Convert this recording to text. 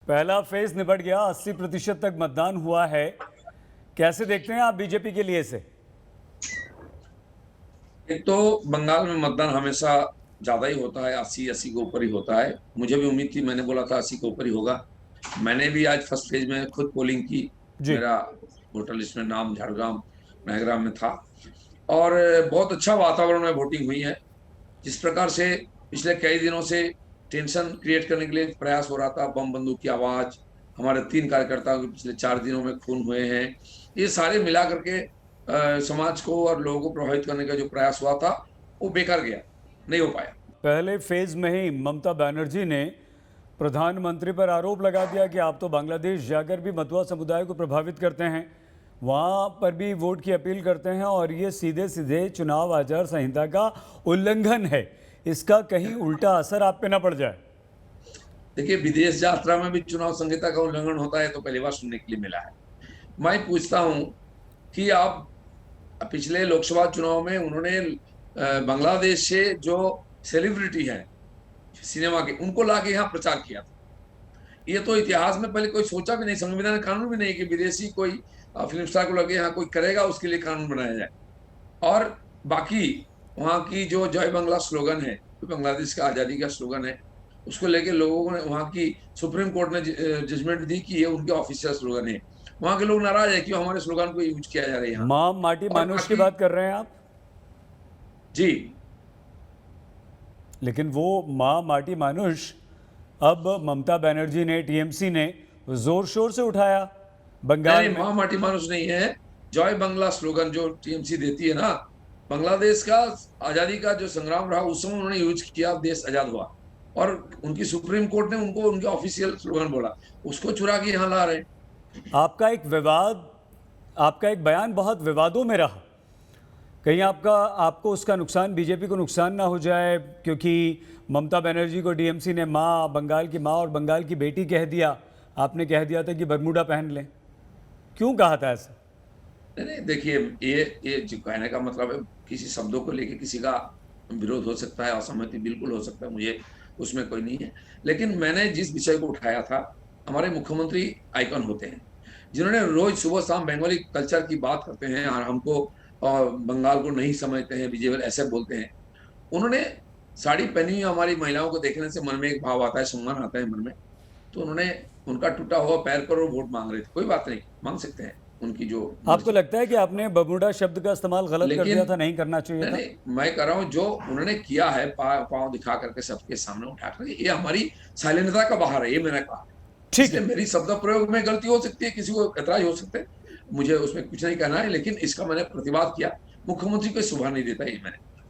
पहला फेज निपट गया, 80% तक मतदान हुआ है। कैसे देखते हैं आप बीजेपी के लिए से? एक तो बंगाल में मतदान हमेशा ज्यादा ही होता है, 80 के ऊपर ही होता है। मुझे भी उम्मीद थी, मैंने बोला था 80 के ऊपर ही होगा। मैंने भी आज फर्स्ट फेज में खुद पोलिंग की। जी। मेरा वोटर लिस्ट में नाम झाड़ग्राम महग्राम में था और बहुत अच्छा वातावरण में वोटिंग हुई है। जिस प्रकार से पिछले कई दिनों से टेंशन क्रिएट करने के लिए प्रयास हो रहा था, बम बंदूक की आवाज, हमारे 3 कार्यकर्ताओं के पिछले 4 दिनों में खून हुए हैं, ये सारे मिला करके समाज को और लोगों को प्रभावित करने का जो प्रयास हुआ था वो बेकार गया, नहीं हो पाया। पहले फेज में ही ममता बनर्जी ने प्रधानमंत्री पर आरोप लगा दिया कि आप तो बांग्लादेश जाकर भी मतुआ समुदाय को प्रभावित करते हैं, वहाँ पर भी वोट की अपील करते हैं और ये सीधे सीधे चुनाव आचार संहिता का उल्लंघन है। इसका कहीं उल्टा असर आप पे ना पड़ जाए? देखिए, विदेश यात्रा में भी चुनाव संहिता का उल्लंघन होता है तो पहली बार सुनने के लिए मिला है। मैं पूछता हूं कि आप पिछले लोकसभा चुनाव में उन्होंने बांग्लादेश से जो सेलिब्रिटी है सिनेमा के, उनको लाके यहाँ प्रचार किया था। ये तो इतिहास में पहले कोई सोचा भी नहीं, संविधान कानून भी नहीं कि विदेशी कोई फिल्म स्टार को लगे यहाँ कोई करेगा, उसके लिए कानून बनाया जाए। और बाकी वहाँ की जो जय बांग्ला स्लोगन है, तो बांग्लादेश का आज़ादी का स्लोगन है, उसको लेके लोगों ने, वहाँ की सुप्रीम कोर्ट ने जजमेंट दी कि ये उनके ऑफिशियल स्लोगन है। वहाँ के लोग नाराज है कि हमारे स्लोगन को यूज किया जा रहा है यहाँ। मां माटी और मानुष की बाकी बात कर रहे हैं आप? जी, लेकिन वो मां माटी मानुष अब ममता बनर्जी ने, टीएमसी ने जोर शोर से उठाया बंगाल नहीं, में। माँ माटी मानुष नहीं है। जय बांग्ला स्लोगन जो टीएमसी देती है ना, बांग्लादेश का आजादी का जो संग्राम रहा उस समय उन्होंने यूज किया, देश आजाद हुआ और उनकी सुप्रीम कोर्ट ने उनको उनके ऑफिशियल स्लोगन बोला, उसको चुरा के यहाँ ला रहे हैं। आपका एक विवाद, आपका एक बयान बहुत विवादों में रहा। कहीं आपको उसका नुकसान, बीजेपी को नुकसान ना हो जाए, क्योंकि ममता बनर्जी को टीएमसी ने माँ, बंगाल की माँ और बंगाल की बेटी कह दिया। आपने कह दिया था कि बरमूडा पहन लें। क्यों कहा था ऐसा? नहीं नहीं, देखिए, ये जो कहने का मतलब है, किसी शब्दों को लेके किसी का विरोध हो सकता है, असहमति बिल्कुल हो सकता है, मुझे उसमें कोई नहीं है। लेकिन मैंने जिस विषय को उठाया था, हमारे मुख्यमंत्री आइकन होते हैं जिन्होंने रोज सुबह शाम बंगाली कल्चर की बात करते हैं और हमको बंगाल को नहीं समझते हैं, विजेबल ऐसे बोलते हैं। उन्होंने साड़ी पहनी हुई हमारी महिलाओं को देखने से मन में एक भाव आता है, सम्मान आता है मन में। तो उन्होंने उनका टूटा हुआ पैर पर वो वोट मांग रहे थे, कोई बात नहीं, मांग सकते हैं, उनकी जो आपको मर्जी। लगता है कि आपने बरमूडा शब्द का इस्तेमाल गलत कर लेकिन दिया था, नहीं करना चाहिए नहीं था? नहीं, मैं कह रहा हूँ जो उन्होंने किया है, पाँव दिखा करके सबके सामने उठा करके, ये हमारी शालीनता का बाहर है, ये मैंने कहा। ठीक इसलिए है। मेरी शब्द प्रयोग में गलती हो सकती है, किसी को ऐतराज हो सकते हैं, मुझे उसमें कुछ नहीं कहना है, लेकिन इसका मैंने प्रतिवाद किया। मुख्यमंत्री को शोभा नहीं देता ये मैंने